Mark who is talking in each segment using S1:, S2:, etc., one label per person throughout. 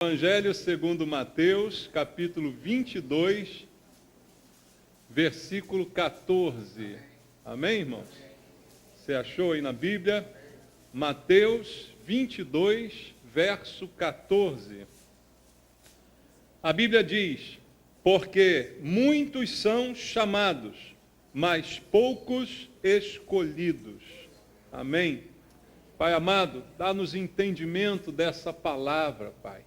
S1: Evangelho segundo Mateus, capítulo 22, versículo 14. Amém, irmãos? Você achou aí na Bíblia? Mateus 22, verso 14. A Bíblia diz: porque muitos são chamados, mas poucos escolhidos. Amém? Pai amado, dá-nos entendimento dessa palavra, Pai.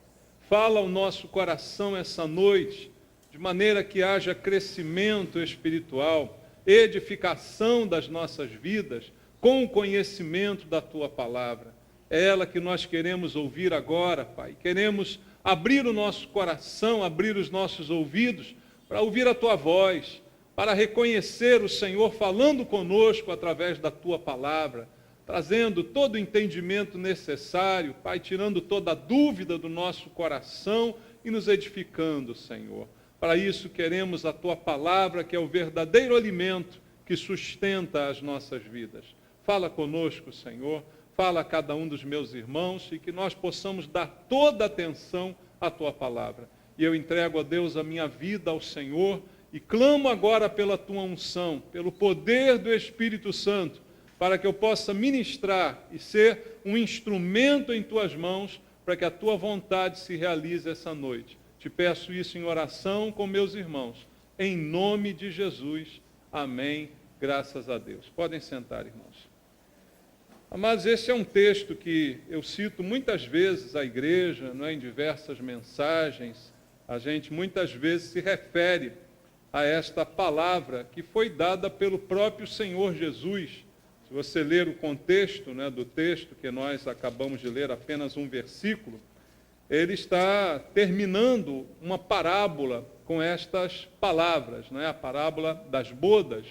S1: Fala ao nosso coração essa noite, de maneira que haja crescimento espiritual, edificação das nossas vidas, com o conhecimento da Tua palavra. É ela que nós queremos ouvir agora, Pai. Queremos abrir o nosso coração, abrir os nossos ouvidos, para ouvir a Tua voz, para reconhecer o Senhor falando conosco através da Tua palavra, trazendo todo o entendimento necessário, Pai, tirando toda a dúvida do nosso coração e nos edificando, Senhor. Para isso queremos a Tua palavra, que é o verdadeiro alimento que sustenta as nossas vidas. Fala conosco, Senhor, fala a cada um dos meus irmãos e que nós possamos dar toda a atenção à Tua palavra. E eu entrego a Deus a minha vida ao Senhor e clamo agora pela Tua unção, pelo poder do Espírito Santo, para que eu possa ministrar e ser um instrumento em Tuas mãos, para que a Tua vontade se realize essa noite. Te peço isso em oração com meus irmãos, em nome de Jesus. Amém. Graças a Deus. Podem sentar, irmãos. Amados, esse é um texto que eu cito muitas vezes à igreja, em diversas mensagens. A gente muitas vezes se refere a esta palavra que foi dada pelo próprio Senhor Jesus. Se você ler o contexto do texto, que nós acabamos de ler apenas um versículo, ele está terminando uma parábola com estas palavras, a parábola das bodas.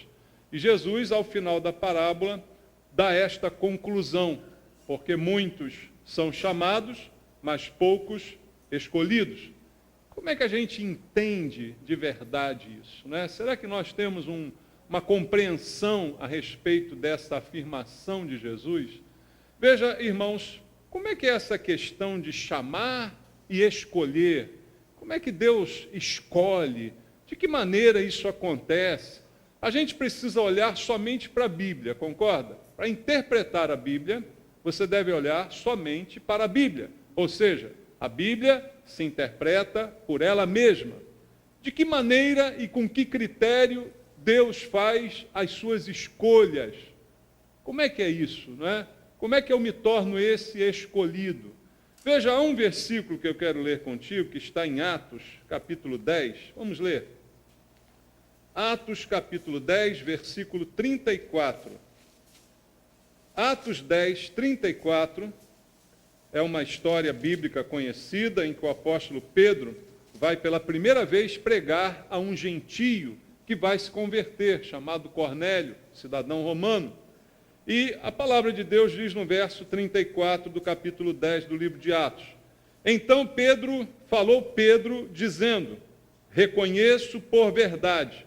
S1: E Jesus, ao final da parábola, dá esta conclusão: porque muitos são chamados, mas poucos escolhidos. Como é que a gente entende de verdade isso? Será que nós temos uma compreensão a respeito dessa afirmação de Jesus? Veja, irmãos, como é que é essa questão de chamar e escolher? Como é que Deus escolhe? De que maneira isso acontece? A gente precisa olhar somente para a Bíblia, concorda? Para interpretar a Bíblia, você deve olhar somente para a Bíblia. Ou seja, a Bíblia se interpreta por ela mesma. De que maneira e com que critério Deus faz as suas escolhas? Como é que é isso, Como é que eu me torno esse escolhido? Veja, há um versículo que eu quero ler contigo, que está em Atos, capítulo 10. Vamos ler. Atos, capítulo 10, versículo 34. Atos 10, 34, é uma história bíblica conhecida em que o apóstolo Pedro vai pela primeira vez pregar a um gentio que vai se converter, chamado Cornélio, cidadão romano. E a palavra de Deus diz no verso 34 do capítulo 10 do livro de Atos: então falou Pedro, dizendo: reconheço por verdade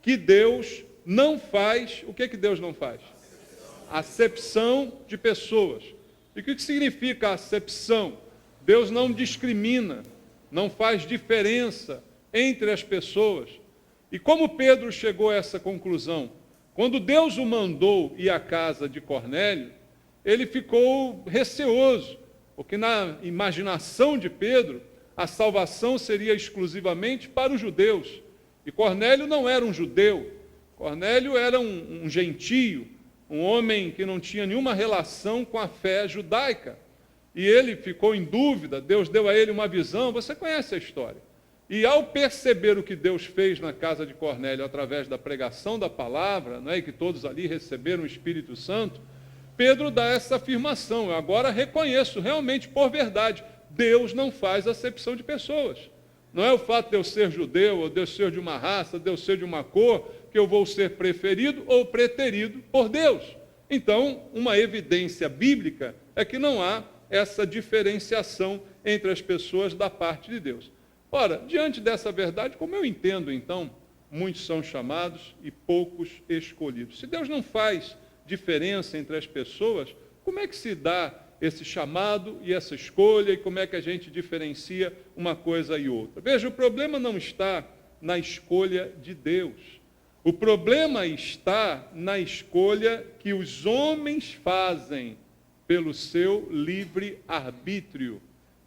S1: que Deus não faz, o que Deus não faz? Acepção de pessoas. E o que significa acepção? Deus não discrimina, não faz diferença entre as pessoas. E como Pedro chegou a essa conclusão? Quando Deus o mandou ir à casa de Cornélio, ele ficou receoso, porque na imaginação de Pedro, a salvação seria exclusivamente para os judeus. E Cornélio não era um judeu, Cornélio era um gentio, um homem que não tinha nenhuma relação com a fé judaica. E ele ficou em dúvida, Deus deu a ele uma visão, você conhece a história. E ao perceber o que Deus fez na casa de Cornélio através da pregação da palavra, e que todos ali receberam o Espírito Santo, Pedro dá essa afirmação: eu agora reconheço realmente por verdade, Deus não faz acepção de pessoas. Não é o fato de eu ser judeu, ou de eu ser de uma raça, de eu ser de uma cor, que eu vou ser preferido ou preterido por Deus. Então, uma evidência bíblica é que não há essa diferenciação entre as pessoas da parte de Deus. Ora, diante dessa verdade, como eu entendo, então, muitos são chamados e poucos escolhidos? Se Deus não faz diferença entre as pessoas, como é que se dá esse chamado e essa escolha, e como é que a gente diferencia uma coisa e outra. Veja, o problema não está na escolha de Deus. O problema está na escolha que os homens fazem pelo seu livre arbítrio,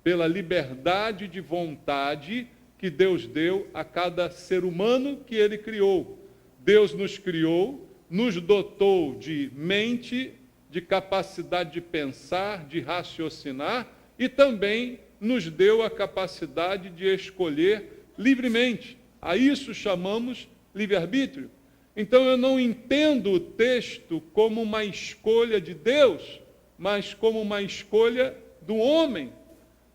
S1: pela liberdade de vontade que Deus deu a cada ser humano que Ele criou. Deus nos criou, nos dotou de mente, de capacidade de pensar, de raciocinar, e também nos deu a capacidade de escolher livremente. A isso chamamos livre-arbítrio. Então eu não entendo o texto como uma escolha de Deus, mas como uma escolha do homem.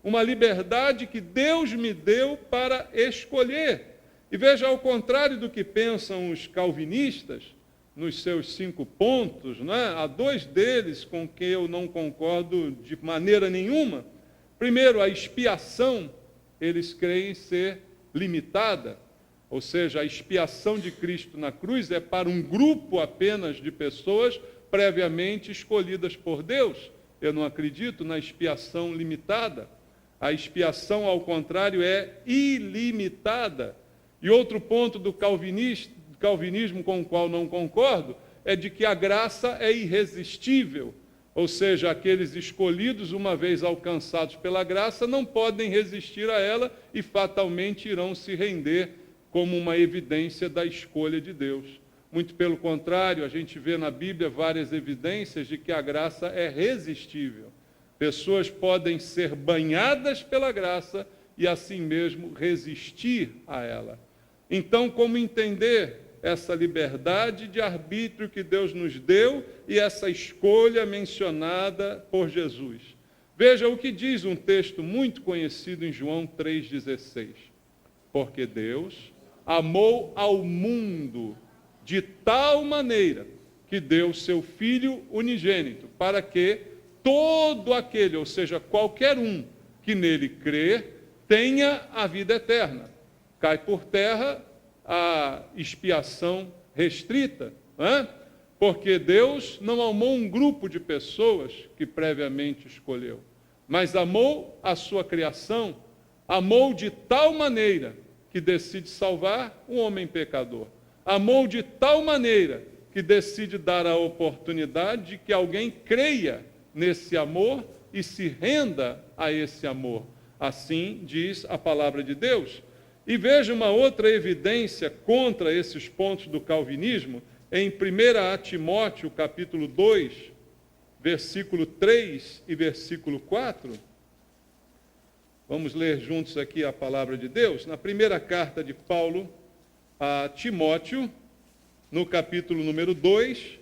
S1: Uma liberdade que Deus me deu para escolher. E veja, ao contrário do que pensam os calvinistas, nos seus 5 pontos, né? Há 2 deles com que eu não concordo de maneira nenhuma. Primeiro, a expiação, eles creem ser limitada, ou seja, a expiação de Cristo na cruz é para um grupo apenas de pessoas previamente escolhidas por Deus. Eu não acredito na expiação limitada. A expiação, ao contrário, é ilimitada. E outro ponto do calvinismo com o qual não concordo é de que a graça é irresistível, ou seja, aqueles escolhidos, uma vez alcançados pela graça, não podem resistir a ela e fatalmente irão se render como uma evidência da escolha de Deus. Muito pelo contrário, a gente vê na Bíblia várias evidências de que a graça é resistível. Pessoas podem ser banhadas pela graça e assim mesmo resistir a ela. Então, como entender essa liberdade de arbítrio que Deus nos deu e essa escolha mencionada por Jesus? Veja o que diz um texto muito conhecido em João 3,16. Porque Deus amou ao mundo de tal maneira que deu seu Filho unigênito, para que todo aquele, ou seja, qualquer um que nele crer, tenha a vida eterna. Cai por terra a expiação restrita, não é? Porque Deus não amou um grupo de pessoas que previamente escolheu, mas amou a sua criação, amou de tal maneira que decide salvar um homem pecador. Amou de tal maneira que decide dar a oportunidade de que alguém creia nesse amor e se renda a esse amor. Assim diz a palavra de Deus. E veja uma outra evidência contra esses pontos do calvinismo, em 1 Timóteo, capítulo 2, versículo 3 e versículo 4. Vamos ler juntos aqui a palavra de Deus. Na primeira carta de Paulo a Timóteo, no capítulo número 2,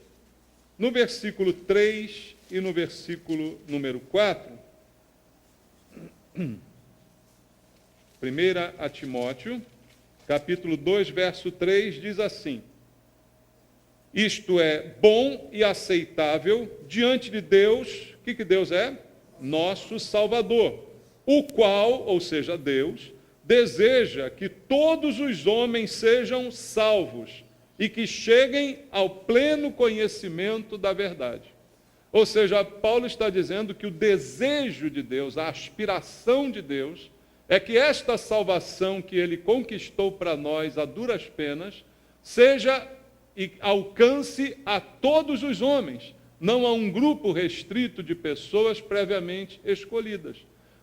S1: no versículo 3 e no versículo número 4. 1 Timóteo, capítulo 2, verso 3, diz assim: isto é bom e aceitável diante de Deus. O que Deus é? Nosso Salvador, o qual, ou seja, Deus, deseja que todos os homens sejam salvos e que cheguem ao pleno conhecimento da verdade. Ou seja, Paulo está dizendo que o desejo de Deus, a aspiração de Deus, é que esta salvação que Ele conquistou para nós a duras penas, seja e alcance a todos os homens, não a um grupo restrito de pessoas previamente escolhidas,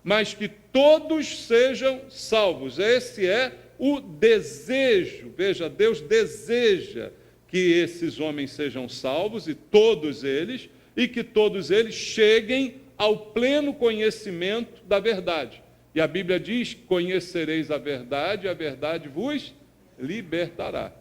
S1: mas que todos sejam salvos. Esse é o desejo. Veja, Deus deseja que esses homens sejam salvos, e todos eles cheguem ao pleno conhecimento da verdade. E a Bíblia diz: conhecereis a verdade vos libertará.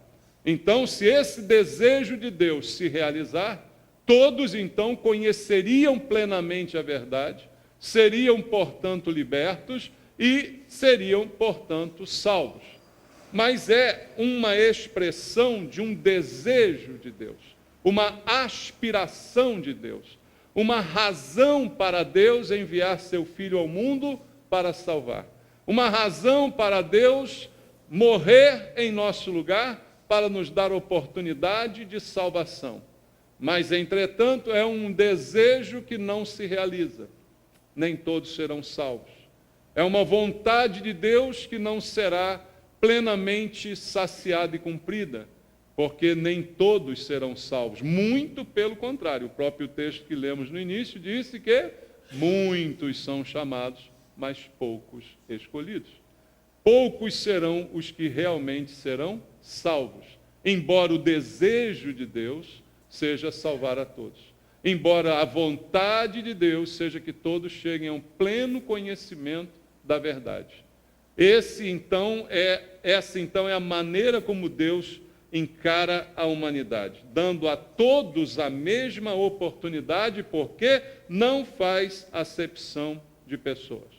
S1: Então, se esse desejo de Deus se realizar, todos então conheceriam plenamente a verdade, seriam, portanto, libertos e seriam, portanto, salvos. Mas é uma expressão de um desejo de Deus, uma aspiração de Deus, uma razão para Deus enviar seu Filho ao mundo para salvar, uma razão para Deus morrer em nosso lugar para nos dar oportunidade de salvação. Mas, entretanto, é um desejo que não se realiza, nem todos serão salvos. É uma vontade de Deus que não será plenamente saciada e cumprida, porque nem todos serão salvos. Muito pelo contrário, o próprio texto que lemos no início disse que muitos são chamados, mas poucos escolhidos. Poucos serão os que realmente serão salvos, embora o desejo de Deus seja salvar a todos. Embora a vontade de Deus seja que todos cheguem a um pleno conhecimento da verdade. Essa então é a maneira como Deus encara a humanidade, dando a todos a mesma oportunidade, porque não faz acepção de pessoas.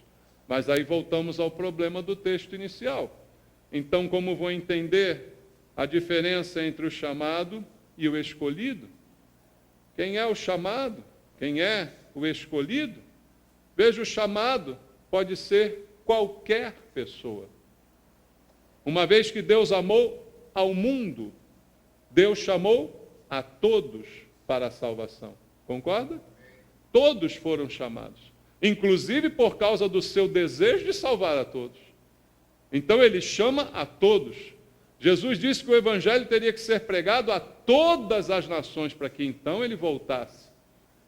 S1: Mas aí voltamos ao problema do texto inicial. Então, como vou entender a diferença entre o chamado e o escolhido? Quem é o chamado? Quem é o escolhido? Veja, o chamado pode ser qualquer pessoa. Uma vez que Deus amou ao mundo, Deus chamou a todos para a salvação. Concorda? Todos foram chamados, inclusive por causa do seu desejo de salvar a todos. Então ele chama a todos. Jesus disse que o evangelho teria que ser pregado a todas as nações para que então ele voltasse.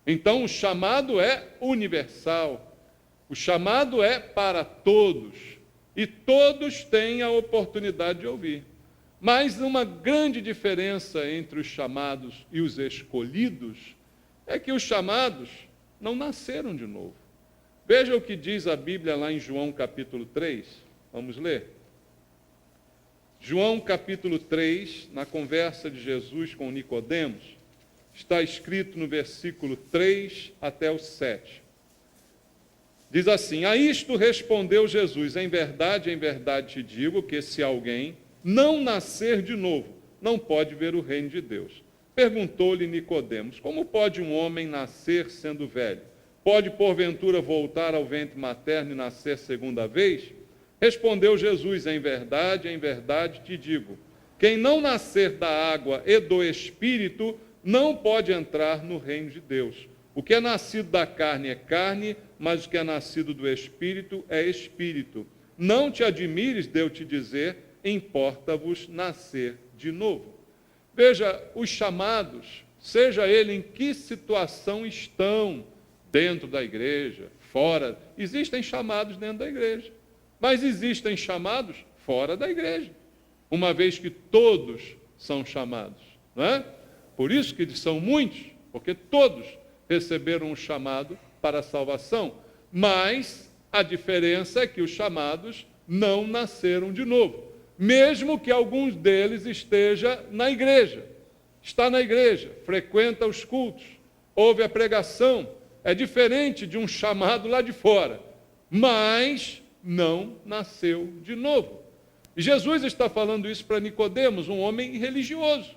S1: Então o chamado é universal. O chamado é para todos. E todos têm a oportunidade de ouvir. Mas uma grande diferença entre os chamados e os escolhidos é que os chamados não nasceram de novo. Veja o que diz a Bíblia lá em João capítulo 3. Vamos ler? João capítulo 3, na conversa de Jesus com Nicodemos, está escrito no versículo 3 até o 7. Diz assim: a isto respondeu Jesus: em verdade te digo que se alguém não nascer de novo, não pode ver o reino de Deus. Perguntou-lhe Nicodemos: como pode um homem nascer sendo velho? Pode porventura voltar ao ventre materno e nascer segunda vez? Respondeu Jesus: em verdade te digo, quem não nascer da água e do Espírito não pode entrar no reino de Deus. O que é nascido da carne é carne, mas o que é nascido do Espírito é Espírito. Não te admires de eu te dizer, importa-vos nascer de novo. Veja, os chamados, seja ele em que situação estão, dentro da igreja, fora, existem chamados dentro da igreja, mas existem chamados fora da igreja, uma vez que todos são chamados, não é? Por isso que são muitos, porque todos receberam um chamado para a salvação, mas a diferença é que os chamados não nasceram de novo, mesmo que alguns deles esteja na igreja, está na igreja, frequenta os cultos, ouve a pregação, é diferente de um chamado lá de fora, mas não nasceu de novo. E Jesus está falando isso para Nicodemos, um homem religioso,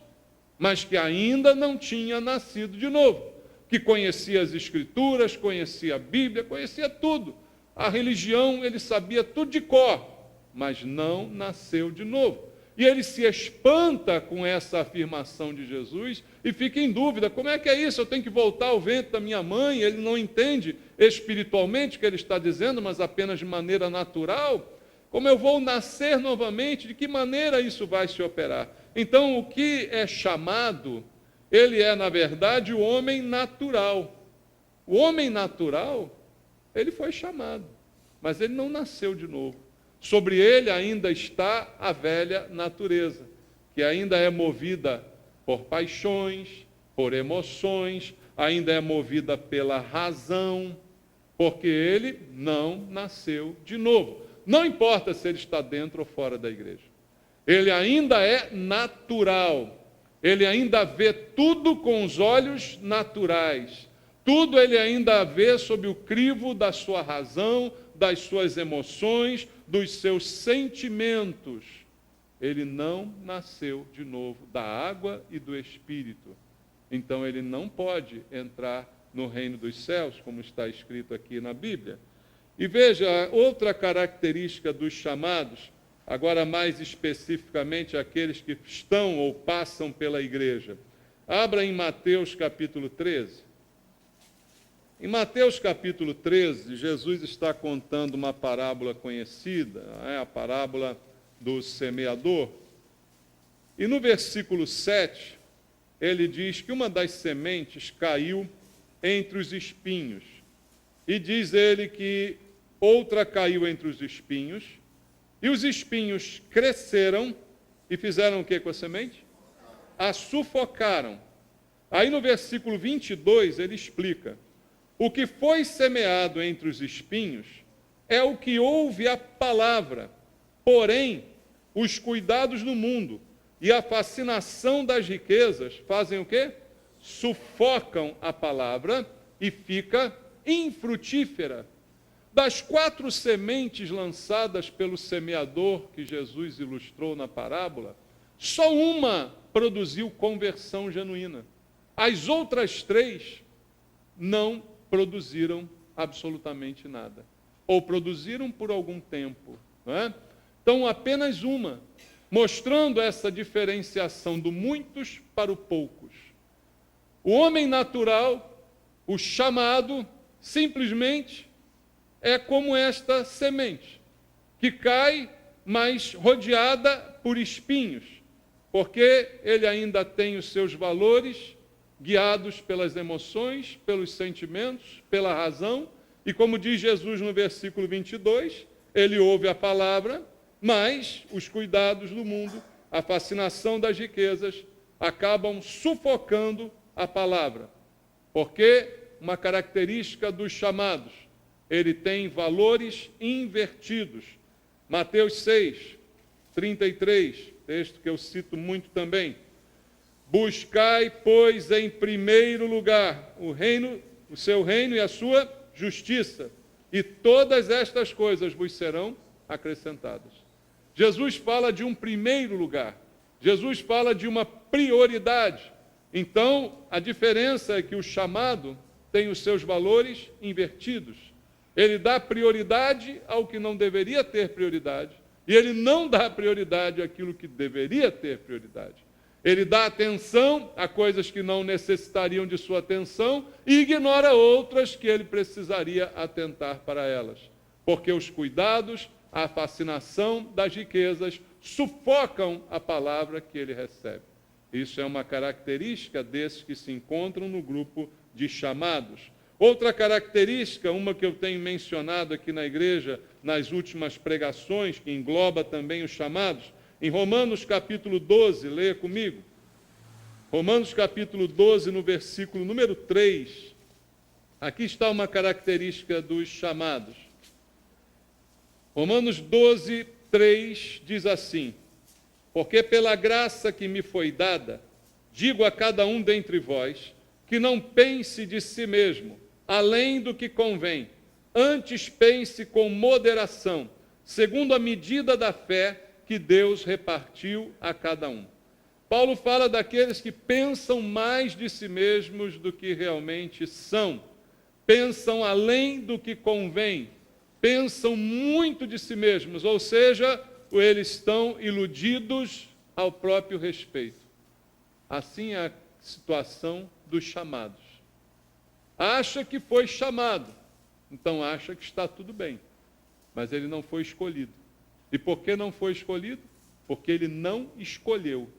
S1: mas que ainda não tinha nascido de novo, que conhecia as Escrituras, conhecia a Bíblia, conhecia tudo. A religião, ele sabia tudo de cor, mas não nasceu de novo. E ele se espanta com essa afirmação de Jesus e fica em dúvida: como é que é isso? Eu tenho que voltar ao ventre da minha mãe? Ele não entende espiritualmente o que ele está dizendo, mas apenas de maneira natural. Como eu vou nascer novamente? De que maneira isso vai se operar? Então, o que é chamado, ele é, na verdade, o homem natural. O homem natural, ele foi chamado, mas ele não nasceu de novo. Sobre ele ainda está a velha natureza, que ainda é movida por paixões, por emoções, ainda é movida pela razão, porque ele não nasceu de novo. Não importa se ele está dentro ou fora da igreja. Ele ainda é natural. Ele ainda vê tudo com os olhos naturais. Tudo ele ainda vê sob o crivo da sua razão, das suas emoções, dos seus sentimentos. Ele não nasceu de novo da água e do Espírito. Então ele não pode entrar no reino dos céus, como está escrito aqui na Bíblia. E veja, outra característica dos chamados, agora mais especificamente aqueles que estão ou passam pela igreja. Abra em Mateus capítulo 13. Em Mateus capítulo 13, Jesus está contando uma parábola conhecida, a parábola do semeador. E no versículo 7, ele diz que uma das sementes caiu entre os espinhos. E diz ele que outra caiu entre os espinhos, e os espinhos cresceram e fizeram o que com a semente? A sufocaram. Aí no versículo 22 ele explica: o que foi semeado entre os espinhos é o que ouve a palavra, porém os cuidados do mundo e a fascinação das riquezas fazem o quê? Sufocam a palavra e fica infrutífera. Das 4 sementes lançadas pelo semeador que Jesus ilustrou na parábola, só uma produziu conversão genuína. As outras 3 não produziram absolutamente nada. Ou produziram por algum tempo. Não é? Então, apenas uma, mostrando essa diferenciação do muitos para o poucos. O homem natural, o chamado, simplesmente é como esta semente, que cai, mas rodeada por espinhos, porque ele ainda tem os seus valores guiados pelas emoções, pelos sentimentos, pela razão, e como diz Jesus no versículo 22, ele ouve a palavra, mas os cuidados do mundo, a fascinação das riquezas, acabam sufocando a palavra. Porque uma característica dos chamados, ele tem valores invertidos. Mateus 6, 33, texto que eu cito muito também. Buscai, pois, em primeiro lugar o seu reino e a sua justiça, e todas estas coisas vos serão acrescentadas. Jesus fala de um primeiro lugar. Jesus fala de uma prioridade. Então, a diferença é que o chamado tem os seus valores invertidos. Ele dá prioridade ao que não deveria ter prioridade, e ele não dá prioridade àquilo que deveria ter prioridade. Ele dá atenção a coisas que não necessitariam de sua atenção e ignora outras que ele precisaria atentar para elas. Porque os cuidados, a fascinação das riquezas sufocam a palavra que ele recebe. Isso é uma característica desses que se encontram no grupo de chamados. Outra característica, uma que eu tenho mencionado aqui na igreja nas últimas pregações, que engloba também os chamados, em Romanos capítulo 12, leia comigo. Romanos capítulo 12, no versículo número 3. Aqui está uma característica dos chamados. Romanos 12, 3 diz assim: porque pela graça que me foi dada, digo a cada um dentre vós, que não pense de si mesmo, além do que convém, antes pense com moderação, segundo a medida da fé que Deus repartiu a cada um. Paulo fala daqueles que pensam mais de si mesmos do que realmente são, pensam além do que convém, pensam muito de si mesmos, ou seja, eles estão iludidos ao próprio respeito. Assim é a situação dos chamados. Acha que foi chamado, então acha que está tudo bem, mas ele não foi escolhido. E por que não foi escolhido? Porque ele não escolheu,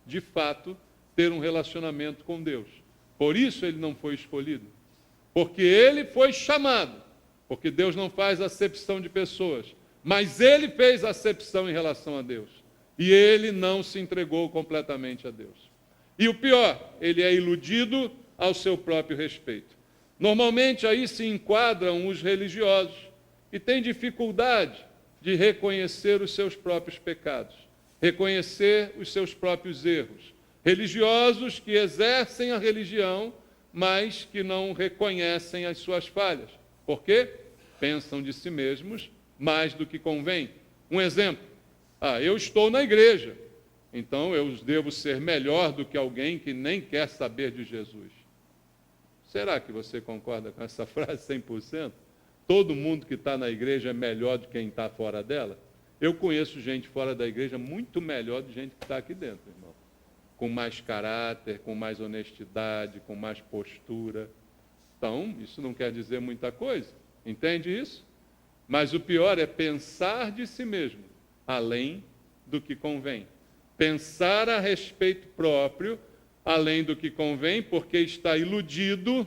S1: de fato, ter um relacionamento com Deus. Por isso ele não foi escolhido. Porque ele foi chamado, porque Deus não faz acepção de pessoas, mas ele fez acepção em relação a Deus. E ele não se entregou completamente a Deus. E o pior, ele é iludido ao seu próprio respeito. Normalmente aí se enquadram os religiosos que têm dificuldade de reconhecer os seus próprios pecados, reconhecer os seus próprios erros. Religiosos que exercem a religião, mas que não reconhecem as suas falhas. Por quê? Pensam de si mesmos mais do que convém. Um exemplo: eu estou na igreja, então eu devo ser melhor do que alguém que nem quer saber de Jesus. Será que você concorda com essa frase 100%? Todo mundo que está na igreja é melhor do que quem está fora dela? Eu conheço gente fora da igreja muito melhor do que gente que está aqui dentro, irmão. Com mais caráter, com mais honestidade, com mais postura. Então, isso não quer dizer muita coisa. Entende isso? Mas o pior é pensar de si mesmo, além do que convém. Pensar a respeito próprio, além do que convém, porque está iludido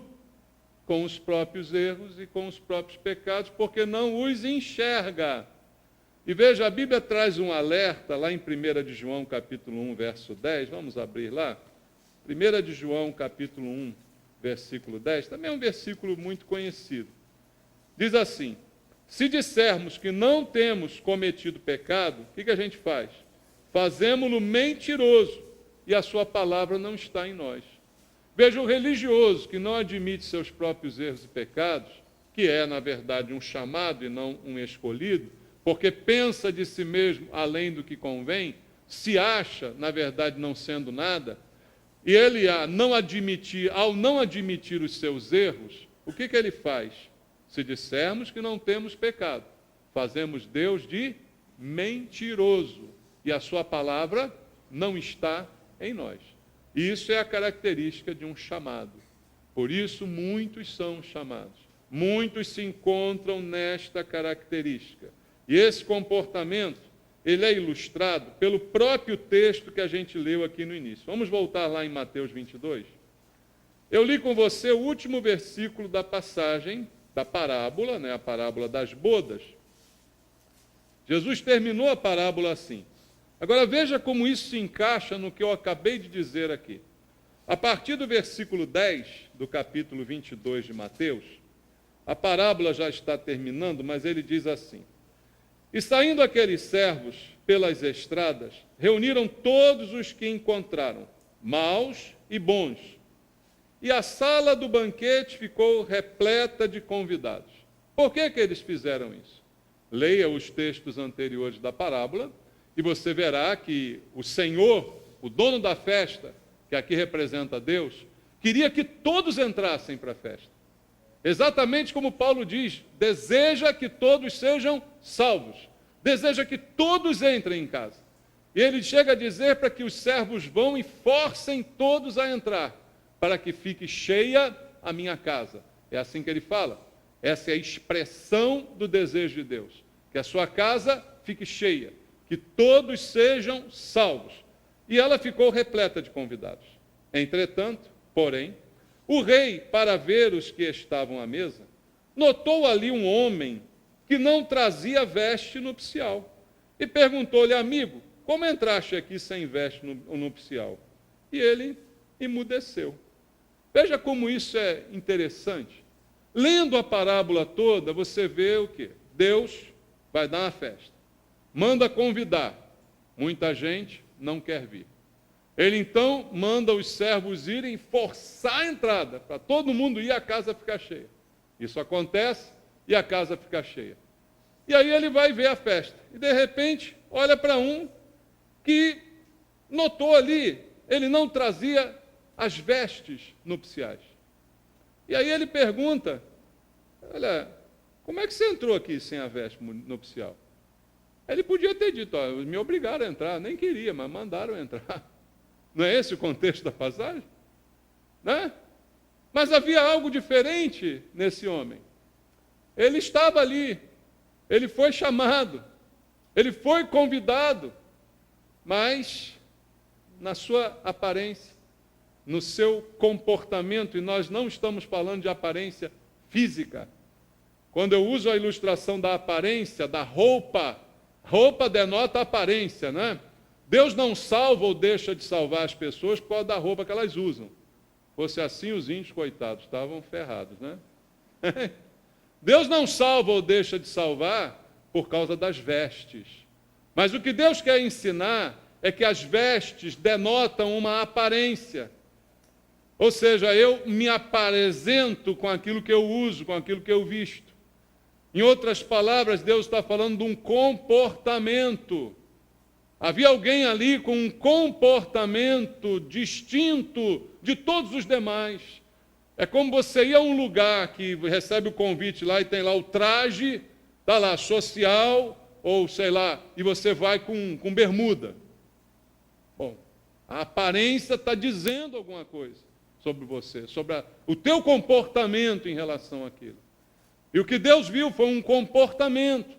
S1: com os próprios erros e com os próprios pecados, porque não os enxerga. E veja, a Bíblia traz um alerta lá em 1 de João, capítulo 1, verso 10. Vamos abrir lá. 1 de João, capítulo 1, versículo 10. Também é um versículo muito conhecido. Diz assim: se dissermos que não temos cometido pecado, o que a gente faz? Fazemo-lo mentiroso e a sua palavra não está em nós. Veja, o religioso que não admite seus próprios erros e pecados, que é, na verdade, um chamado e não um escolhido, porque pensa de si mesmo além do que convém, se acha, na verdade, não sendo nada, e ele, ao não admitir os seus erros, o que ele faz? Se dissermos que não temos pecado, fazemos Deus de mentiroso, e a sua palavra não está em nós. Isso é a característica de um chamado. Por isso, muitos são chamados. Muitos se encontram nesta característica. E esse comportamento, ele é ilustrado pelo próprio texto que a gente leu aqui no início. Vamos voltar lá em Mateus 22? Eu li com você o último versículo da passagem, da parábola, a parábola das bodas. Jesus terminou a parábola assim. Agora veja como isso se encaixa no que eu acabei de dizer aqui. A partir do versículo 10 do capítulo 22 de Mateus, a parábola já está terminando, mas ele diz assim: e saindo aqueles servos pelas estradas, reuniram todos os que encontraram, maus e bons. E a sala do banquete ficou repleta de convidados. Por que eles fizeram isso? Leia os textos anteriores da parábola e você verá que o Senhor, o dono da festa, que aqui representa Deus, queria que todos entrassem para a festa. Exatamente como Paulo diz, deseja que todos sejam salvos, deseja que todos entrem em casa. E ele chega a dizer para que os servos vão e forcem todos a entrar, para que fique cheia a minha casa. É assim que ele fala. Essa é a expressão do desejo de Deus, que a sua casa fique cheia, que todos sejam salvos. E ela ficou repleta de convidados. Entretanto, porém, o rei, para ver os que estavam à mesa, notou ali um homem que não trazia veste nupcial. E perguntou-lhe: amigo, como entraste aqui sem veste nupcial? E ele emudeceu. Veja como isso é interessante. Lendo a parábola toda, você vê o quê? Deus vai dar uma festa. Manda convidar. Muita gente não quer vir. Ele então manda os servos irem forçar a entrada, para todo mundo ir e a casa ficar cheia. Isso acontece e a casa fica cheia. E aí ele vai ver a festa. E de repente, olha para um que notou ali, ele não trazia as vestes nupciais. E aí ele pergunta: olha, como é que você entrou aqui sem a veste nupcial? Ele podia ter dito: ó, me obrigaram a entrar, nem queria, mas mandaram entrar. Não é esse o contexto da passagem? Né? Mas havia algo diferente nesse homem. Ele estava ali, ele foi chamado, ele foi convidado, mas na sua aparência, no seu comportamento, e nós não estamos falando de aparência física. Quando eu uso a ilustração da aparência, da roupa, roupa denota aparência, né? Deus não salva ou deixa de salvar as pessoas por causa da roupa que elas usam. Fosse assim, os índios, coitados, estavam ferrados, né? Deus não salva ou deixa de salvar por causa das vestes. Mas o que Deus quer ensinar é que as vestes denotam uma aparência. Ou seja, eu me apresento com aquilo que eu uso, com aquilo que eu visto. Em outras palavras, Deus está falando de um comportamento. Havia alguém ali com um comportamento distinto de todos os demais. É como você ir a um lugar que recebe o convite lá e tem lá o traje, está lá, social, ou sei lá, e você vai com bermuda. Bom, a aparência está dizendo alguma coisa. sobre você, sobre o teu comportamento em relação àquilo. E o que Deus viu foi um comportamento.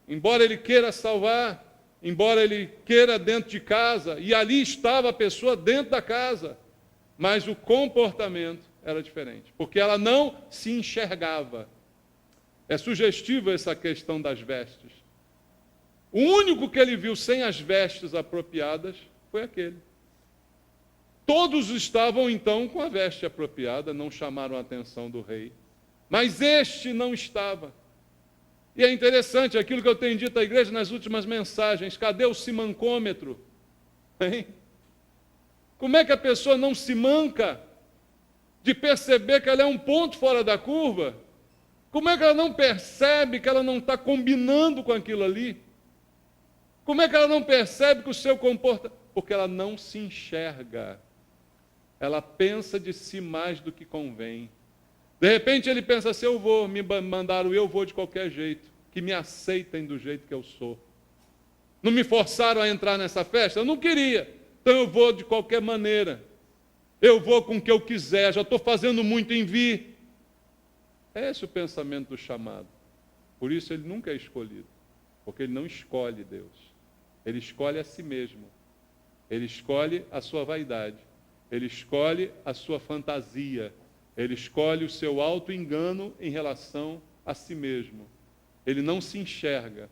S1: Embora Ele queira salvar, embora Ele queira dentro de casa, e ali estava a pessoa dentro da casa, mas o comportamento era diferente, porque ela não se enxergava. É sugestiva essa questão das vestes. O único que ele viu sem as vestes apropriadas foi aquele. Todos estavam então com a veste apropriada, não chamaram a atenção do rei, mas este não estava. E é interessante aquilo que eu tenho dito à igreja nas últimas mensagens: cadê o simancômetro? Hein? Como é que a pessoa não se manca de perceber que ela é um ponto fora da curva? Como é que ela não percebe que ela não está combinando com aquilo ali? Como é que ela não percebe que o seu comportamento... Porque ela não se enxerga. Ela pensa de si mais do que convém. De repente ele pensa assim: eu vou, me mandaram, eu vou de qualquer jeito, que me aceitem do jeito que eu sou. Não me forçaram a entrar nessa festa? Eu não queria, então eu vou de qualquer maneira. Eu vou com o que eu quiser, já estou fazendo muito em vir. É esse o pensamento do chamado. Por isso ele nunca é escolhido, porque ele não escolhe Deus. Ele escolhe a si mesmo. Ele escolhe a sua vaidade. Ele escolhe a sua fantasia. Ele escolhe o seu auto-engano em relação a si mesmo. Ele não se enxerga.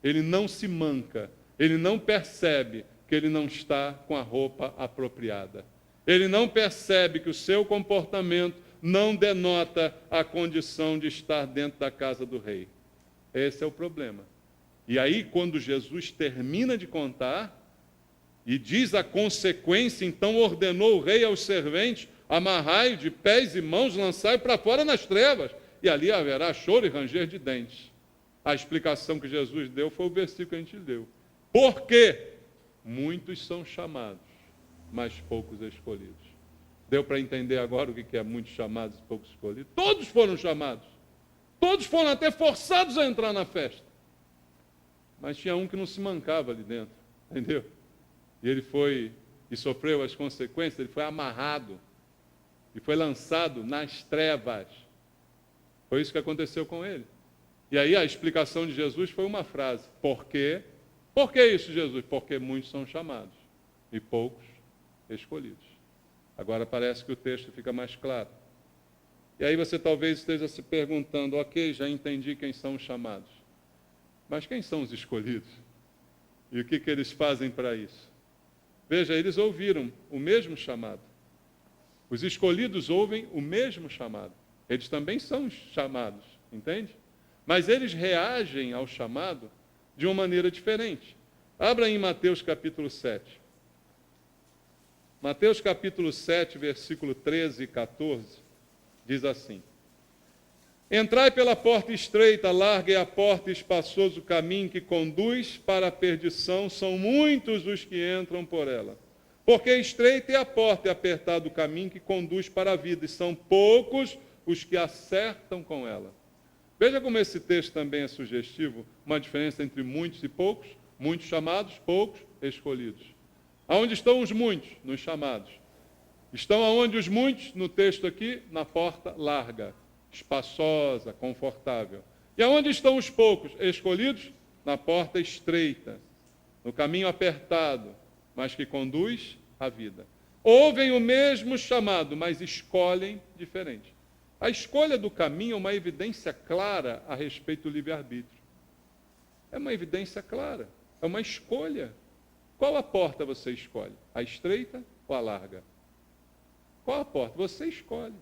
S1: Ele não se manca. Ele não percebe que ele não está com a roupa apropriada. Ele não percebe que o seu comportamento não denota a condição de estar dentro da casa do rei. Esse é o problema. E aí, quando Jesus termina de contar, e diz a consequência, então ordenou o rei aos serventes: amarrai de pés e mãos, lançai para fora nas trevas, e ali haverá choro e ranger de dentes. A explicação que Jesus deu foi o versículo que a gente leu. Por quê? Muitos são chamados, mas poucos escolhidos. Deu para entender agora o que é muitos chamados e poucos escolhidos? Todos foram chamados. Todos foram até forçados a entrar na festa. Mas tinha um que não se mancava ali dentro, entendeu? E ele foi, e sofreu as consequências, ele foi amarrado. E foi lançado nas trevas. Foi isso que aconteceu com ele. E aí a explicação de Jesus foi uma frase: por quê? Por que isso, Jesus? Porque muitos são chamados e poucos escolhidos. Agora parece que o texto fica mais claro. E aí você talvez esteja se perguntando: ok, já entendi quem são os chamados. Mas quem são os escolhidos? E o que eles fazem para isso? Veja, eles ouviram o mesmo chamado. Os escolhidos ouvem o mesmo chamado. Eles também são chamados, entende? Mas eles reagem ao chamado de uma maneira diferente. Abra em Mateus capítulo 7. Mateus capítulo 7, versículo 13 e 14, diz assim: entrai pela porta estreita, larga é a porta e espaçoso o caminho que conduz para a perdição, são muitos os que entram por ela. Porque estreita é a porta e apertado o caminho que conduz para a vida, e são poucos os que acertam com ela. Veja como esse texto também é sugestivo, uma diferença entre muitos e poucos: muitos chamados, poucos escolhidos. Aonde estão os muitos? Nos chamados. Estão aonde os muitos? No texto aqui, na porta larga, espaçosa, confortável. E aonde estão os poucos escolhidos? Na porta estreita, no caminho apertado, mas que conduz à vida. Ouvem o mesmo chamado, mas escolhem diferente. A escolha do caminho é uma evidência clara a respeito do livre-arbítrio. É uma evidência clara, é uma escolha. Qual a porta você escolhe? A estreita ou a larga? Qual a porta? Você escolhe.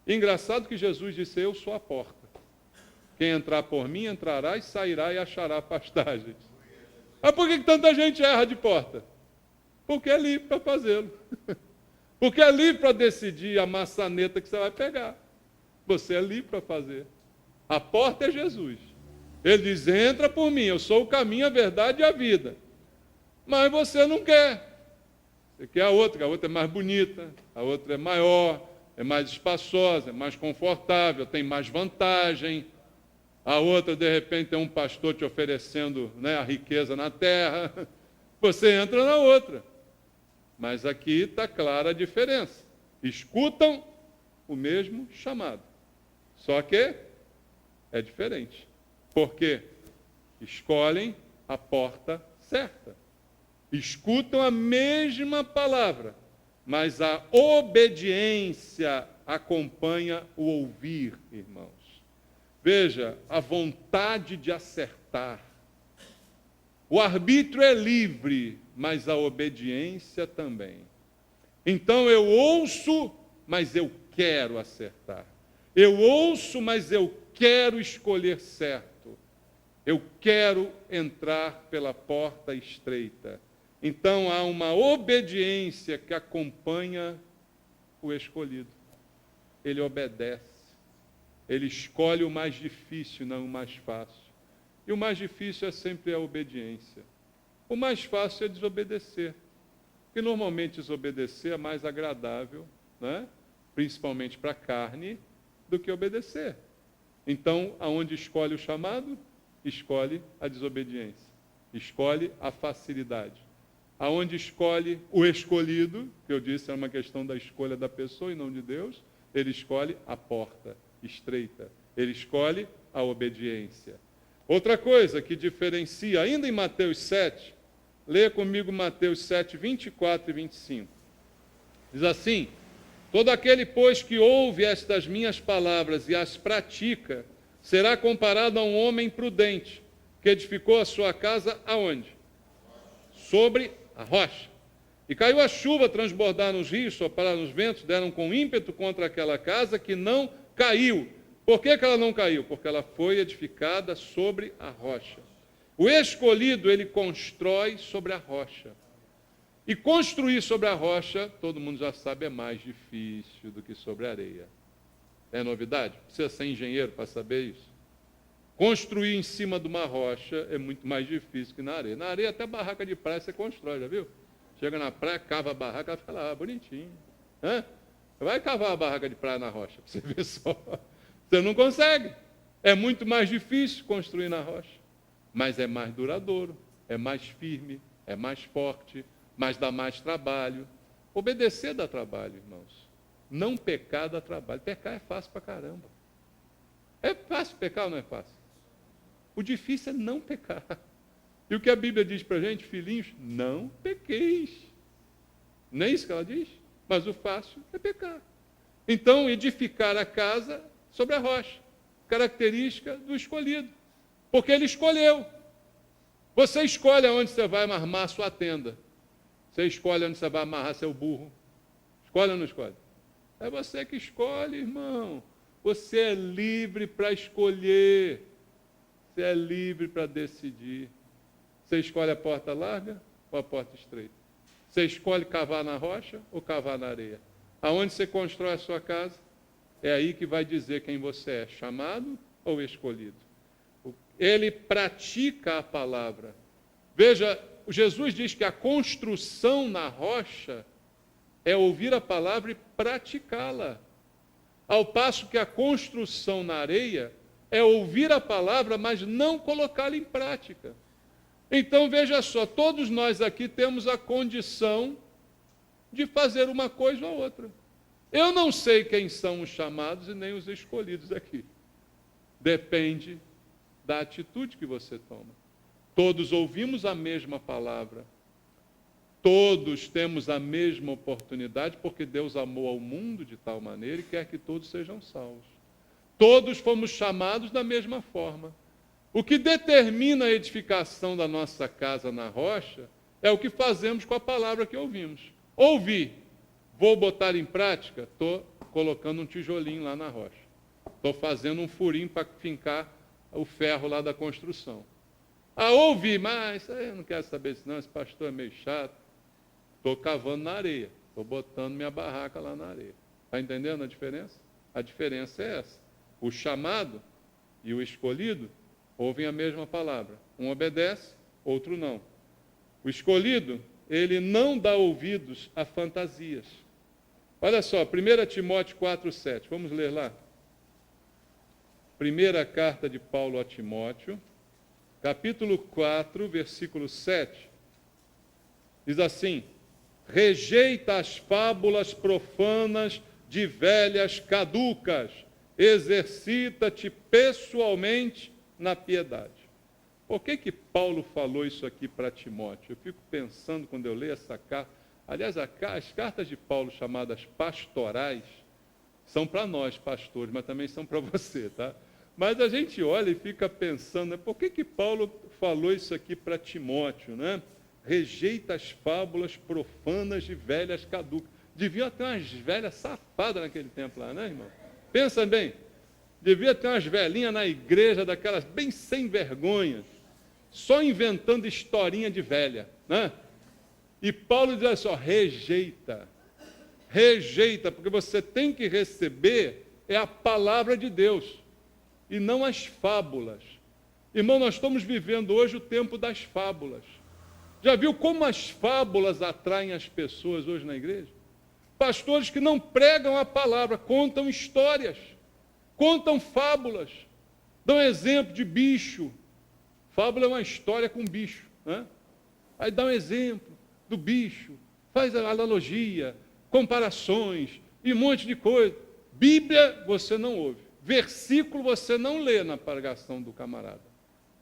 S1: E engraçado que Jesus disse: eu sou a porta. Quem entrar por mim entrará e sairá e achará pastagens. Mas por que tanta gente erra de porta? Porque é livre para fazê-lo. Porque é livre para decidir a maçaneta que você vai pegar. Você é livre para fazer. A porta é Jesus. Ele diz: entra por mim, eu sou o caminho, a verdade e a vida. Mas você não quer. Você quer a outra, que a outra é mais bonita, a outra é maior, é mais espaçosa, é mais confortável, tem mais vantagem. A outra, de repente, tem um pastor te oferecendo, né, a riqueza na terra. Você entra na outra. Mas aqui está clara a diferença. escutam o mesmo chamado. Só que é diferente. Por quê? Escolhem a porta certa. Escutam a mesma palavra, mas a obediência acompanha o ouvir, irmãos. Veja, a vontade de acertar. O arbítrio é livre, mas a obediência também. Então eu ouço, mas eu quero acertar. Eu ouço, mas eu quero escolher certo. Eu quero entrar pela porta estreita. Então há uma obediência que acompanha o escolhido. Ele obedece. Ele escolhe o mais difícil, não o mais fácil. E o mais difícil é sempre a obediência. O mais fácil é desobedecer. Porque normalmente desobedecer é mais agradável, né? Principalmente para a carne, do que obedecer. Então, aonde escolhe o chamado, escolhe a desobediência. Escolhe a facilidade. Aonde escolhe o escolhido, que eu disse é uma questão da escolha da pessoa e não de Deus, ele escolhe a porta estreita. Ele escolhe a obediência. Outra coisa que diferencia, ainda em Mateus 7, leia comigo Mateus 7, 24 e 25. Diz assim: todo aquele, pois, que ouve estas minhas palavras e as pratica, será comparado a um homem prudente, que edificou a sua casa aonde? Sobre a rocha. E caiu a chuva, transbordaram os rios, sopraram os ventos, deram com ímpeto contra aquela casa, que não caiu. Por que ela não caiu? Porque ela foi edificada sobre a rocha. O escolhido, ele constrói sobre a rocha. E construir sobre a rocha, todo mundo já sabe, é mais difícil do que sobre a areia. É novidade? Precisa ser engenheiro para saber isso. Construir em cima de uma rocha é muito mais difícil que na areia. Na areia, até barraca de praia você constrói, já viu? Chega na praia, cava a barraca, ela fica lá, bonitinho. Vai cavar a barraca de praia na rocha, para você ver só. Você não consegue. É muito mais difícil construir na rocha. Mas é mais duradouro, é mais firme, é mais forte, mas dá mais trabalho. Obedecer dá trabalho, irmãos. Não pecar dá trabalho. Pecar é fácil pra caramba. É fácil pecar ou não é fácil? O difícil é não pecar. E o que a Bíblia diz para a gente, filhinhos? Não pequeis. Não é isso que ela diz? Mas o fácil é pecar. Então, edificar a casa sobre a rocha. Característica do escolhido. Porque ele escolheu. Você escolhe aonde você vai armar a sua tenda. Você escolhe onde você vai amarrar seu burro. Escolhe ou não escolhe? É você que escolhe, irmão. Você é livre para escolher. Você é livre para decidir. Você escolhe a porta larga ou a porta estreita? Você escolhe cavar na rocha ou cavar na areia? Aonde você constrói a sua casa, é aí que vai dizer quem você é, chamado ou escolhido. Ele pratica a palavra. Veja, Jesus diz que a construção na rocha é ouvir a palavra e praticá-la. Ao passo que a construção na areia é ouvir a palavra, mas não colocá-la em prática. Então, veja só, todos nós aqui temos a condição de fazer uma coisa ou outra. Eu não sei quem são os chamados e nem os escolhidos aqui. Depende da atitude que você toma. Todos ouvimos a mesma palavra. Todos temos a mesma oportunidade, porque Deus amou ao mundo de tal maneira e quer que todos sejam salvos. Todos fomos chamados da mesma forma. O que determina a edificação da nossa casa na rocha é o que fazemos com a palavra que ouvimos. Ouvi, vou botar em prática, estou colocando um tijolinho lá na rocha. Estou fazendo um furinho para fincar o ferro lá da construção. Ouvi, mas eu não quero saber disso não, esse pastor é meio chato. Estou cavando na areia, estou botando minha barraca lá na areia. Está entendendo a diferença? A diferença é essa. O chamado e o escolhido ouvem a mesma palavra. Um obedece, outro não. O escolhido, ele não dá ouvidos a fantasias. Olha só, 1 Timóteo 4,7. Vamos ler lá. Primeira carta de Paulo a Timóteo, capítulo 4, versículo 7. Diz assim: rejeita as fábulas profanas de velhas caducas, exercita-te pessoalmente na piedade. Por que Paulo falou isso aqui para Timóteo? Eu fico pensando quando eu leio essa carta. Aliás, as cartas de Paulo chamadas pastorais são para nós, pastores, mas também são para você, tá? Mas a gente olha e fica pensando, né, por que Paulo falou isso aqui para Timóteo, né? Rejeita as fábulas profanas de velhas caducas. Devia ter umas velhas safadas naquele tempo lá, né, irmão? Pensa bem, devia ter umas velhinhas na igreja, daquelas bem sem vergonha, só inventando historinha de velha, né? E Paulo diz assim, ó, rejeita, porque você tem que receber é a palavra de Deus, e não as fábulas. Irmão, nós estamos vivendo hoje o tempo das fábulas. Já viu como as fábulas atraem as pessoas hoje na igreja? Pastores que não pregam a palavra, contam histórias, contam fábulas, dão exemplo de bicho. Fábula é uma história com bicho, né? Aí dá um exemplo do bicho, faz a analogia, comparações e um monte de coisa. Bíblia você não ouve, versículo você não lê na pregação do camarada,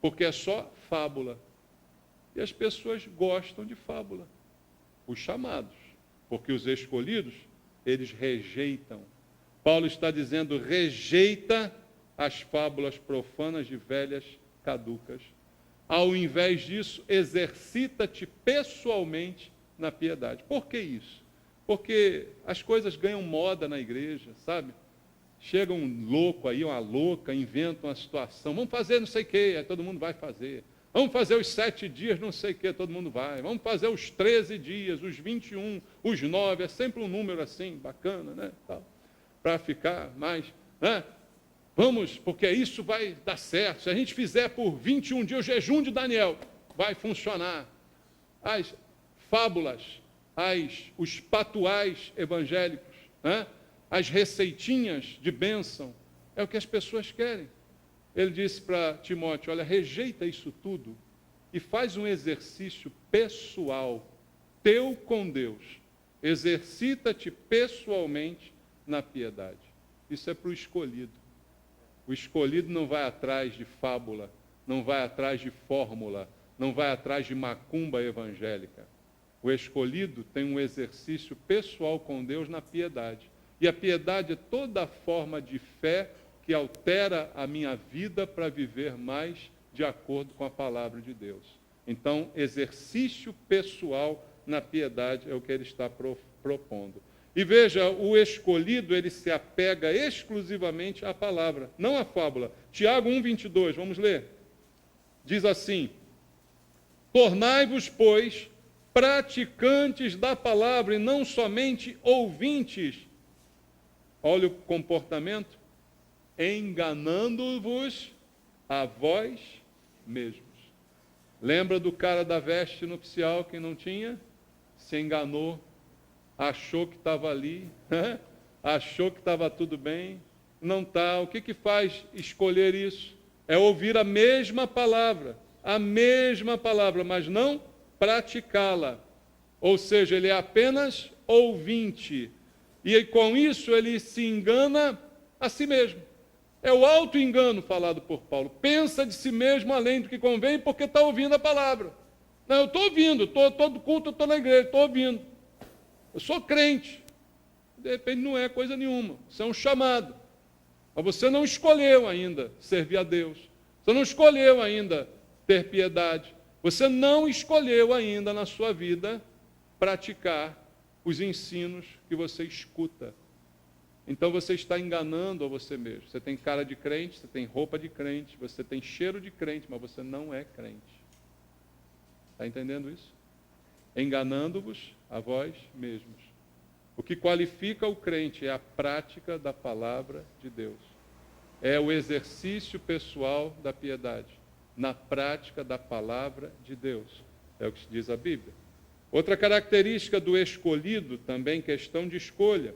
S1: porque é só fábula. E as pessoas gostam de fábula, os chamados, porque os escolhidos, eles rejeitam. Paulo está dizendo, rejeita as fábulas profanas de velhas caducas. Ao invés disso, exercita-te pessoalmente na piedade. Por que isso? Porque as coisas ganham moda na igreja, sabe? Chega um louco aí, uma louca, inventa uma situação. Vamos fazer não sei o quê, aí todo mundo vai fazer. Vamos fazer os 7 dias, não sei o quê, todo mundo vai. Vamos fazer os 13 dias, os 21, os 9, é sempre um número assim, bacana, né? Para ficar mais, né? Vamos, porque isso vai dar certo. Se a gente fizer por 21 dias o jejum de Daniel, vai funcionar. As fábulas, os patuais evangélicos, né? As receitinhas de bênção, é o que as pessoas querem. Ele disse para Timóteo, olha, rejeita isso tudo e faz um exercício pessoal, teu com Deus. Exercita-te pessoalmente na piedade. Isso é para o escolhido. O escolhido não vai atrás de fábula, não vai atrás de fórmula, não vai atrás de macumba evangélica. O escolhido tem um exercício pessoal com Deus na piedade. E a piedade é toda forma de fé que altera a minha vida para viver mais de acordo com a palavra de Deus. Então, exercício pessoal na piedade é o que ele está propondo. E veja, o escolhido, ele se apega exclusivamente à palavra, não à fábula. Tiago 1,22, vamos ler. Diz assim, tornai-vos, pois, praticantes da palavra e não somente ouvintes. Olha o comportamento. Enganando-vos a vós mesmos. Lembra do cara da veste nupcial que não tinha? Se enganou. Achou que estava ali, achou que estava tudo bem, não está. O que faz escolher isso? É ouvir a mesma palavra, mas não praticá-la. Ou seja, ele é apenas ouvinte. E com isso ele se engana a si mesmo. É o auto-engano falado por Paulo. Pensa de si mesmo além do que convém porque está ouvindo a palavra. Não, eu estou ouvindo, todo culto eu estou na igreja, estou ouvindo. Eu sou crente. De repente não é coisa nenhuma. Isso é um chamado. Mas você não escolheu ainda servir a Deus. Você não escolheu ainda ter piedade. Você não escolheu ainda na sua vida praticar os ensinos que você escuta. Então você está enganando a você mesmo. Você tem cara de crente, você tem roupa de crente, você tem cheiro de crente, mas você não é crente. Está entendendo isso? Enganando-vos a vós mesmos. O que qualifica o crente é a prática da palavra de Deus. É o exercício pessoal da piedade, na prática da palavra de Deus. É o que diz a Bíblia. Outra característica do escolhido, também questão de escolha.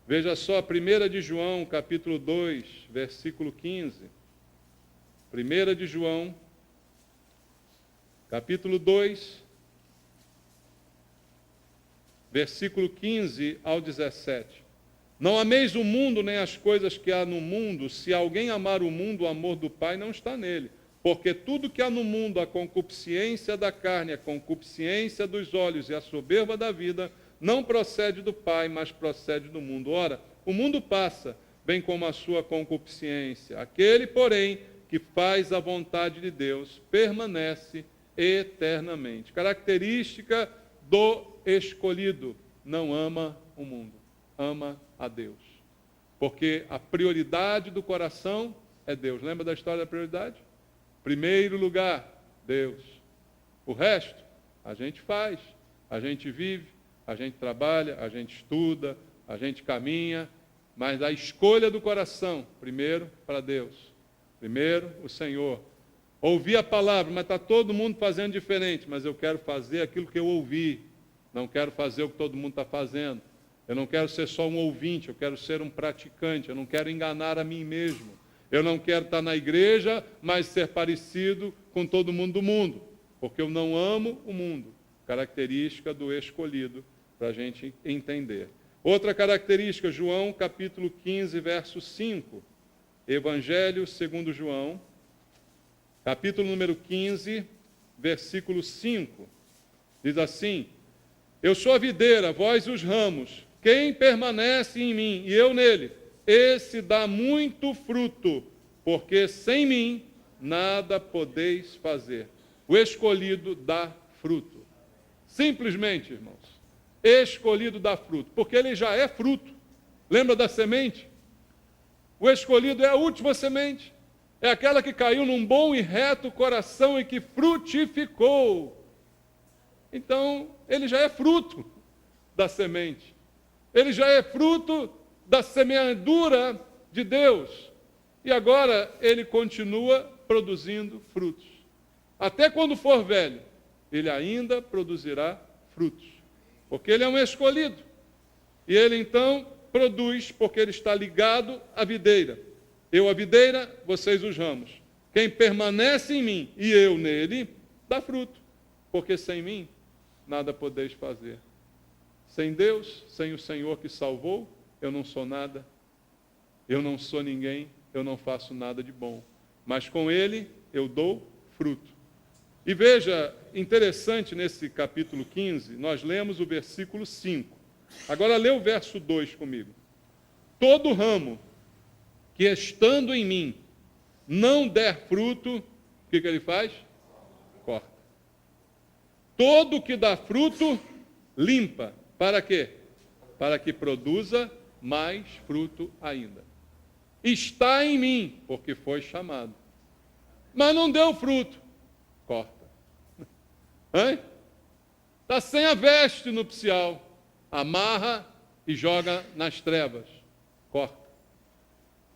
S1: Veja só, 1 de João, capítulo 2, versículo 15. 1 de João, capítulo 2, versículo 15 ao 17. Não ameis o mundo nem as coisas que há no mundo. Se alguém amar o mundo, o amor do Pai não está nele. Porque tudo que há no mundo, a concupiscência da carne, a concupiscência dos olhos e a soberba da vida, não procede do Pai, mas procede do mundo. Ora, o mundo passa, bem como a sua concupiscência. Aquele, porém, que faz a vontade de Deus, permanece eternamente. Característica do escolhido: não ama o mundo, ama a Deus. Porque a prioridade do coração é Deus. Lembra da história da prioridade? Primeiro lugar, Deus. O resto, a gente faz, a gente vive, a gente trabalha, a gente estuda, a gente caminha, mas a escolha do coração, primeiro para Deus, primeiro o Senhor. Ouvi a palavra, mas está todo mundo fazendo diferente, mas eu quero fazer aquilo que eu ouvi, não quero fazer o que todo mundo está fazendo. Eu não quero ser só um ouvinte, eu quero ser um praticante, eu não quero enganar a mim mesmo. Eu não quero estar na igreja, mas ser parecido com todo mundo do mundo, porque eu não amo o mundo. Característica do escolhido, para a gente entender. Outra característica, João capítulo 15, verso 5. Evangelho segundo João, capítulo número 15, versículo 5. Diz assim: eu sou a videira, vós os ramos. Quem permanece em mim e eu nele, esse dá muito fruto, porque sem mim nada podeis fazer. O escolhido dá fruto. Simplesmente, irmãos, escolhido dá fruto, porque ele já é fruto. Lembra da semente? O escolhido é a última semente. É aquela que caiu num bom e reto coração e que frutificou. Então, ele já é fruto da semente. Ele já é fruto da semeadura de Deus. E agora ele continua produzindo frutos. Até quando for velho, ele ainda produzirá frutos. Porque ele é um escolhido. E ele então produz, porque ele está ligado à videira. Eu a videira, vocês os ramos. Quem permanece em mim e eu nele, dá fruto. Porque sem mim, nada podeis fazer. Sem Deus, sem o Senhor que salvou, eu não sou nada, eu não sou ninguém, eu não faço nada de bom. Mas com Ele, eu dou fruto. E veja, interessante nesse capítulo 15, nós lemos o versículo 5. Agora lê o verso 2 comigo. Todo ramo que estando em mim não der fruto, o que ele faz? Corta. Todo que dá fruto, limpa. Para quê? Para que produza mais fruto ainda. Está em mim, porque foi chamado. Mas não deu fruto. Corta. Está sem a veste nupcial. Amarra e joga nas trevas. Corta.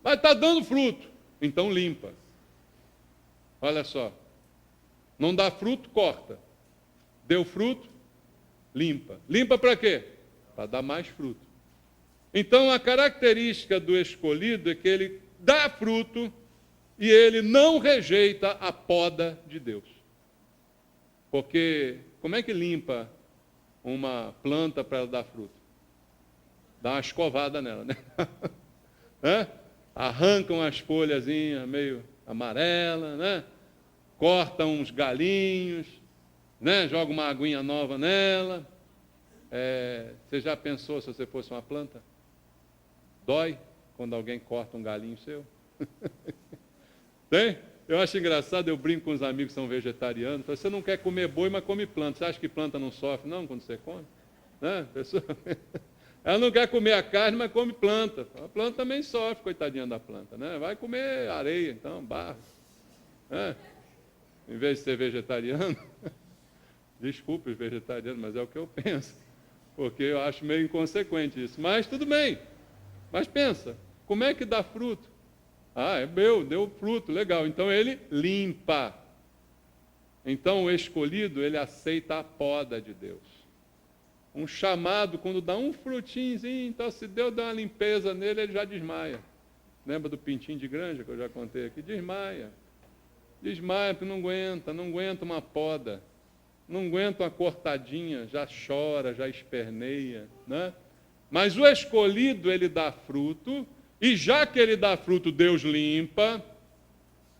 S1: Mas está dando fruto. Então limpa. Olha só. Não dá fruto, corta. Deu fruto, limpa. Limpa para quê? Para dar mais fruto. Então, a característica do escolhido é que ele dá fruto e ele não rejeita a poda de Deus. Porque, como é que limpa uma planta para ela dar fruto? Dá uma escovada nela, né? Arrancam as folhazinhas meio amarelas, né? Cortam uns galinhos, né? Joga uma aguinha nova nela. Você já pensou se você fosse uma planta? Dói quando alguém corta um galinho seu? Tem? Eu acho engraçado, eu brinco com os amigos que são vegetarianos. Você não quer comer boi, mas come planta. Você acha que planta não sofre, não, quando você come? Né? Pessoa... Ela não quer comer a carne, mas come planta. A planta também sofre, coitadinha da planta. Né? Vai comer areia, então, barro. Né? Em vez de ser vegetariano. Desculpe os vegetarianos, mas é o que eu penso. Porque eu acho meio inconsequente isso. Mas tudo bem. Mas pensa, como é que dá fruto? É meu, deu fruto, legal. Então ele limpa. Então o escolhido, ele aceita a poda de Deus. Um chamado, quando dá um frutinhozinho, então se Deus dá uma limpeza nele, ele já desmaia. Lembra do pintinho de granja que eu já contei aqui? Desmaia. Desmaia porque não aguenta uma poda. não aguenta uma cortadinha, já chora, já esperneia, né? Mas o escolhido, ele dá fruto, e já que ele dá fruto, Deus limpa.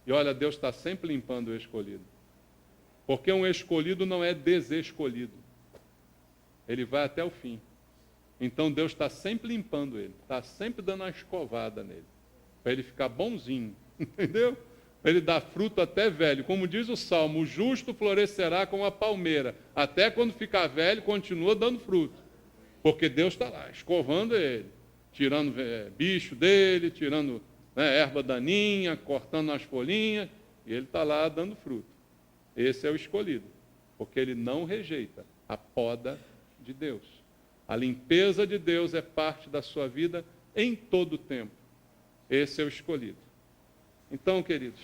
S1: E olha, Deus está sempre limpando o escolhido. Porque um escolhido não é desescolhido. Ele vai até o fim. Então Deus está sempre limpando ele, está sempre dando uma escovada nele, para ele ficar bonzinho, entendeu? Para ele dar fruto até velho. Como diz o Salmo, o justo florescerá como a palmeira. Até quando ficar velho, continua dando fruto. Porque Deus está lá, escovando ele, tirando bicho dele, tirando erva daninha, cortando as folhinhas, e ele está lá dando fruto. Esse é o escolhido, porque ele não rejeita a poda de Deus. A limpeza de Deus é parte da sua vida em todo o tempo. Esse é o escolhido. Então, queridos,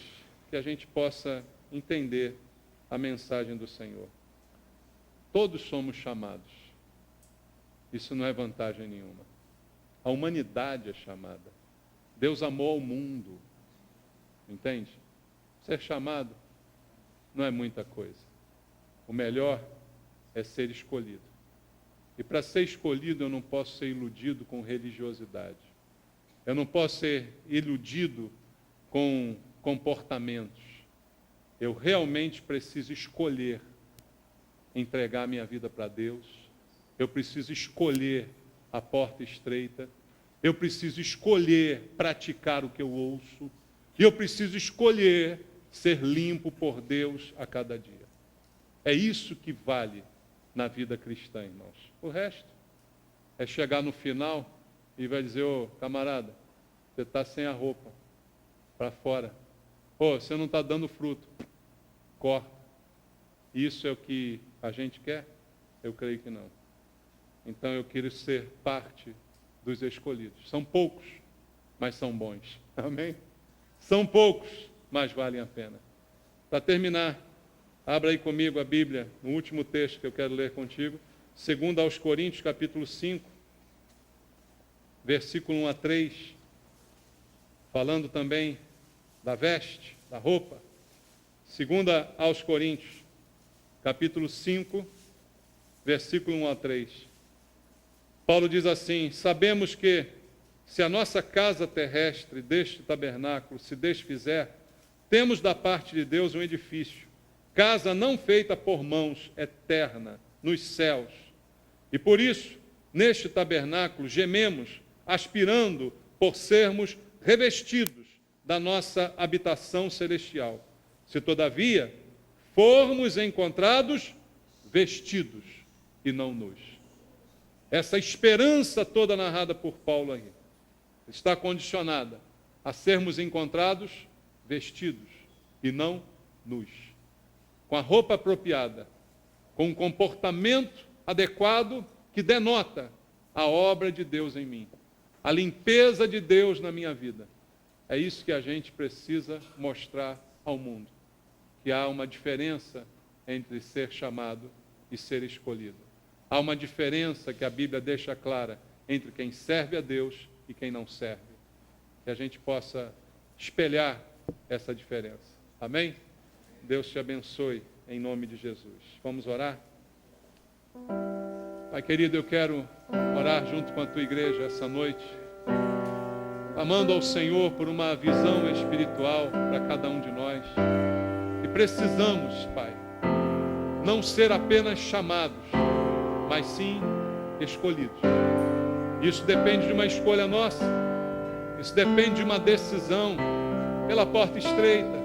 S1: que a gente possa entender a mensagem do Senhor. Todos somos chamados. Isso não é vantagem nenhuma. A humanidade é chamada. Deus amou o mundo. Entende? Ser chamado não é muita coisa. O melhor é ser escolhido. E para ser escolhido, eu não posso ser iludido com religiosidade. Eu não posso ser iludido com comportamentos. Eu realmente preciso escolher entregar minha vida para Deus. Eu preciso escolher a porta estreita. Eu preciso escolher praticar o que eu ouço. E eu preciso escolher ser limpo por Deus a cada dia. É isso que vale na vida cristã, irmãos. O resto é chegar no final e vai dizer, ô camarada, você está sem a roupa, para fora. Ô, você não está dando fruto, corta. Isso é o que a gente quer? Eu creio que não. Então eu quero ser parte dos escolhidos. São poucos, mas são bons. Amém? São poucos, mas valem a pena. Para terminar, abra aí comigo a Bíblia, no último texto que eu quero ler contigo, 2 aos Coríntios, capítulo 5, versículo 1 a 3, falando também da veste, da roupa. 2 aos Coríntios, capítulo 5, versículo 1 a 3. Paulo diz assim: sabemos que, se a nossa casa terrestre deste tabernáculo se desfizer, temos da parte de Deus um edifício, casa não feita por mãos, eterna, nos céus. E por isso, neste tabernáculo, gememos, aspirando por sermos revestidos da nossa habitação celestial. Se, todavia, formos encontrados vestidos e não nus. Essa esperança toda narrada por Paulo aí está condicionada a sermos encontrados vestidos e não nus. Com a roupa apropriada, com um comportamento adequado que denota a obra de Deus em mim, a limpeza de Deus na minha vida. É isso que a gente precisa mostrar ao mundo, que há uma diferença entre ser chamado e ser escolhido. Há uma diferença que a Bíblia deixa clara entre quem serve a Deus e quem não serve. Que a gente possa espelhar essa diferença. Amém? Deus te abençoe em nome de Jesus. Vamos orar? Pai querido, eu quero orar junto com a tua igreja essa noite, clamando ao Senhor por uma visão espiritual para cada um de nós. E precisamos, Pai, não ser apenas chamados, mas sim escolhidos. Isso depende de uma escolha nossa. Isso depende de uma decisão pela porta estreita,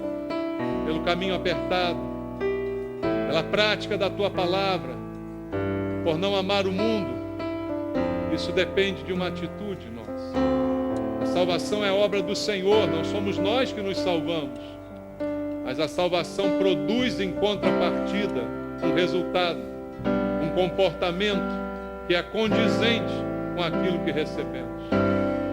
S1: pelo caminho apertado, pela prática da tua palavra, por não amar o mundo. Isso depende de uma atitude nossa. A salvação é obra do Senhor, não somos nós que nos salvamos. Mas a salvação produz em contrapartida um resultado, um comportamento que é condizente com aquilo que recebemos.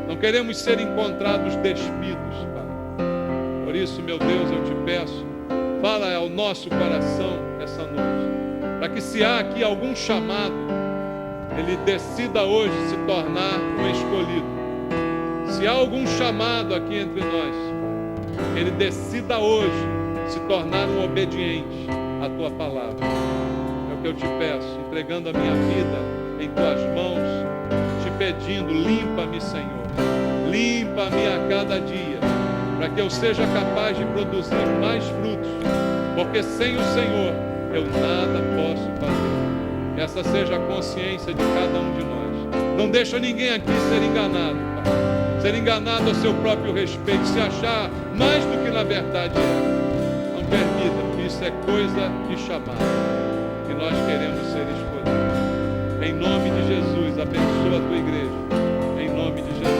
S1: Não queremos ser encontrados despidos, Pai. Por isso, meu Deus, eu te peço, fala ao nosso coração essa noite, para que se há aqui algum chamado, ele decida hoje se tornar um escolhido. Se há algum chamado aqui entre nós, ele decida hoje se tornar um obediente à tua palavra. eu te peço, entregando a minha vida em tuas mãos, te pedindo, limpa-me, Senhor. Limpa-me a cada dia, para que eu seja capaz de produzir mais frutos, porque sem o Senhor eu nada posso fazer. Essa seja a consciência de cada um de nós. Não deixa ninguém aqui ser enganado, Pai. Ser enganado ao seu próprio respeito, se achar mais do que na verdade é. Não permita, porque isso é coisa de chamado, que nós queremos ser escolhidos. Em nome de Jesus, abençoa a tua igreja. Em nome de Jesus.